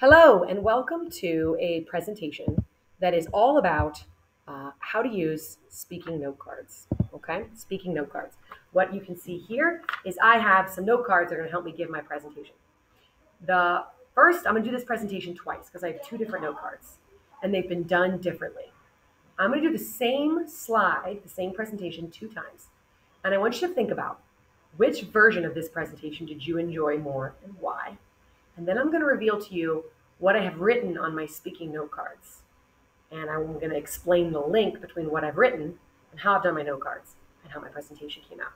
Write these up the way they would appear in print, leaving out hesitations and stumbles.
Hello, and welcome to a presentation that is all about how to use speaking note cards. Okay, speaking note cards. What you can see here is I have some note cards that are going to help me give my presentation. The first, I'm going to do this presentation twice because I have two different note cards, and they've been done differently. I'm going to do the same slide, the same presentation two times, and I want you to think about which version of this presentation did you enjoy more and why. And then I'm going to reveal to you what I have written on my speaking note cards. And I'm going to explain the link between what I've written and how I've done my note cards and how my presentation came out.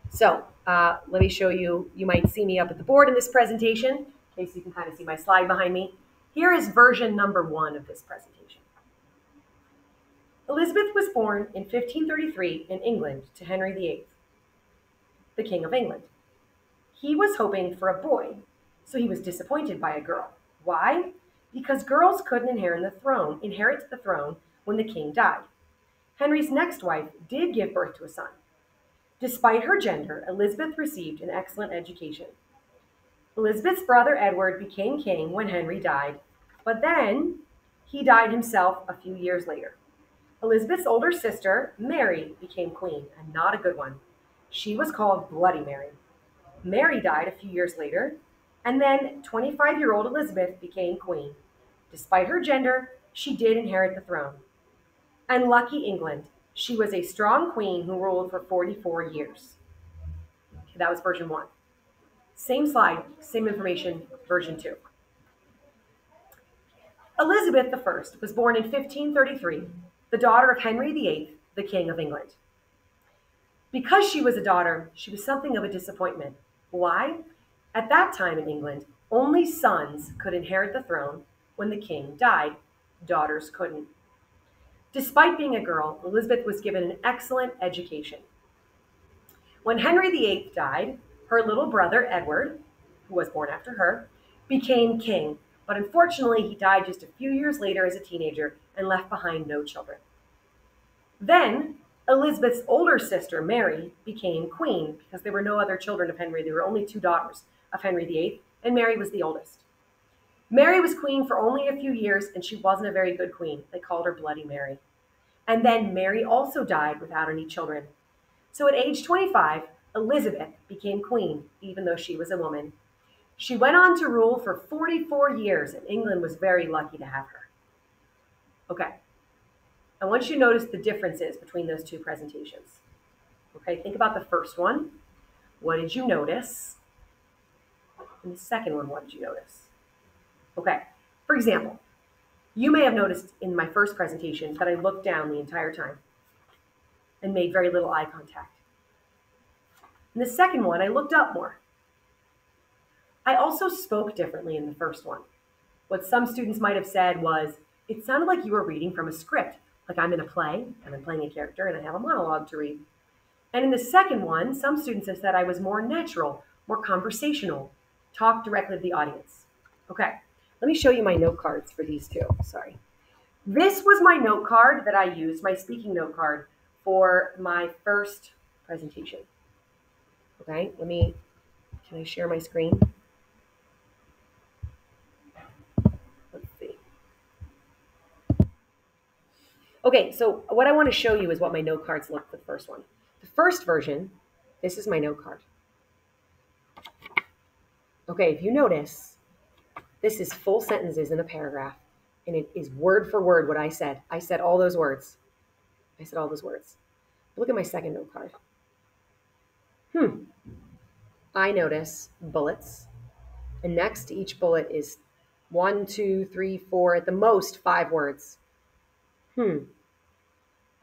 So let me show you. You might see me up at the board in this presentation, in case you can kind of see my slide behind me. Here is version number 1 of this presentation. Elizabeth was born in 1533 in England to Henry VIII, the King of England. He was hoping for a boy, so he was disappointed by a girl. Why? Because girls couldn't inherit the throne when the king died. Henry's next wife did give birth to a son. Despite her gender, Elizabeth received an excellent education. Elizabeth's brother Edward became king when Henry died, but then he died himself a few years later. Elizabeth's older sister, Mary, became queen, and not a good one. She was called Bloody Mary. Mary died a few years later, and then 25-year-old Elizabeth became queen. Despite her gender, she did inherit the throne. And lucky England, she was a strong queen who ruled for 44 years. Okay, that was version 1. Same slide, same information, version 2. Elizabeth I was born in 1533, the daughter of Henry VIII, the King of England. Because she was a daughter, she was something of a disappointment. Why? At that time in England, only sons could inherit the throne when the king died. Daughters couldn't. Despite being a girl, Elizabeth was given an excellent education. When Henry VIII died, her little brother Edward, who was born after her, became king, but unfortunately he died just a few years later as a teenager and left behind no children. Then Elizabeth's older sister, Mary, became queen because there were no other children of Henry. There were only 2 daughters of Henry VIII, and Mary was the oldest. Mary was queen for only a few years, and she wasn't a very good queen. They called her Bloody Mary. And then Mary also died without any children. So at age 25, Elizabeth became queen, even though she was a woman. She went on to rule for 44 years, and England was very lucky to have her. Okay. I want you to notice the differences between those two presentations. Okay, think about the first one. What did you notice? And the second one, what did you notice? Okay, for example, you may have noticed in my first presentation that I looked down the entire time and made very little eye contact. In the second one, I looked up more. I also spoke differently in the first one. What some students might have said was, it sounded like you were reading from a script. Like I'm in a play, and I'm playing a character, and I have a monologue to read. And in the second one, some students have said I was more natural, more conversational, talk directly to the audience. Okay, let me show you my note cards for these two. Sorry. This was my note card that I used, my speaking note card, for my first presentation. Okay, can I share my screen? Okay, so what I want to show you is what my note cards look for the first one. The first version, this is my note card. Okay, if you notice, this is full sentences in a paragraph, and it is word for word what I said. I said all those words. I said all those words. Look at my second note card. I notice bullets, and next to each bullet is 1, 2, 3, 4, at the most 5 words.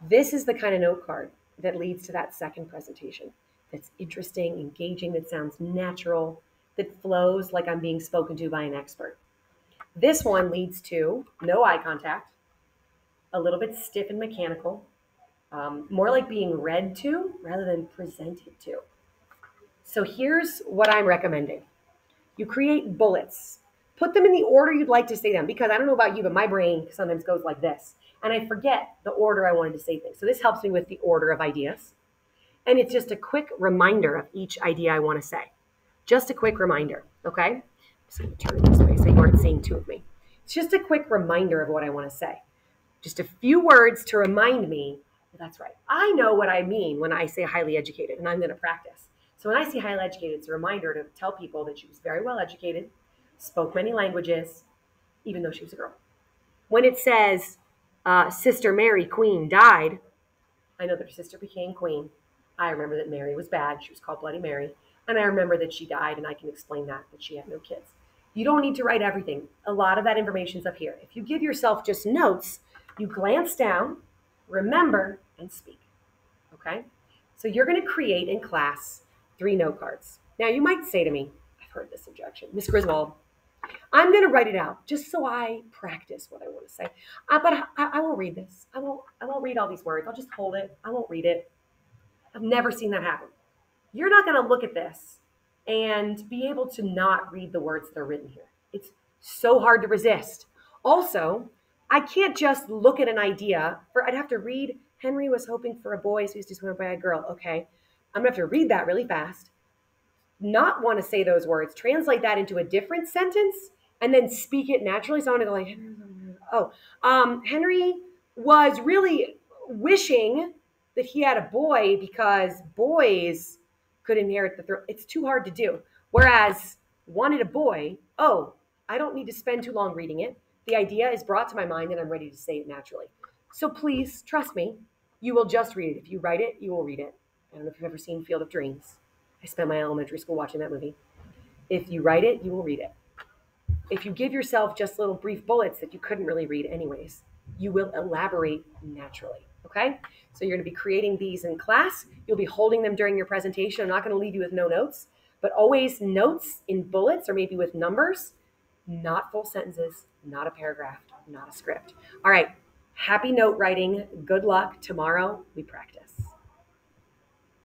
This is the kind of note card that leads to that second presentation. That's interesting, engaging, that sounds natural, that flows like I'm being spoken to by an expert. This one leads to no eye contact, a little bit stiff and mechanical, more like being read to rather than presented to. So here's what I'm recommending. You create bullets. Put them in the order you'd like to say them, because I don't know about you, but my brain sometimes goes like this. And I forget the order I wanted to say things. So this helps me with the order of ideas. And it's just a quick reminder of each idea I want to say. Just a quick reminder, okay? just going to turn it this way so you aren't seeing two of me. It's just a quick reminder of what I want to say. Just a few words to remind me, well, that's right. I know what I mean when I say highly educated, and I'm going to practice. So when I say highly educated, it's a reminder to tell people that she was very well educated, spoke many languages, even though she was a girl. When it says Sister Mary, Queen, died, I know that her sister became queen. I remember that Mary was bad. She was called Bloody Mary. And I remember that she died, and I can explain that she had no kids. You don't need to write everything. A lot of that information's up here. If you give yourself just notes, you glance down, remember, and speak. Okay? So you're going to create in class 3 note cards. Now, you might say to me, I've heard this objection, Miss Griswold, I'm going to write it out just so I practice what I want to say. But I won't read this. I won't read all these words. I'll just hold it. I won't read it. I've never seen that happen. You're not going to look at this and be able to not read the words that are written here. It's so hard to resist. Also, I can't just look at an idea. I'd have to read, Henry was hoping for a boy, so he's disappointed by a girl. Okay, I'm going to have to read that really fast, not want to say those words, translate that into a different sentence, and then speak it naturally. So I'm going to go like, Henry was really wishing that he had a boy because boys could inherit the throne. It's too hard to do. Whereas wanted a boy, I don't need to spend too long reading it. The idea is brought to my mind and I'm ready to say it naturally. So please trust me, you will just read it. If you write it, you will read it. I don't know if you've ever seen Field of Dreams. I spent my elementary school watching that movie. If you write it, you will read it. If you give yourself just little brief bullets that you couldn't really read anyways, you will elaborate naturally. Okay? So you're going to be creating these in class. You'll be holding them during your presentation. I'm not going to leave you with no notes, but always notes in bullets or maybe with numbers, not full sentences, not a paragraph, not a script. All right. Happy note writing. Good luck. Tomorrow we practice.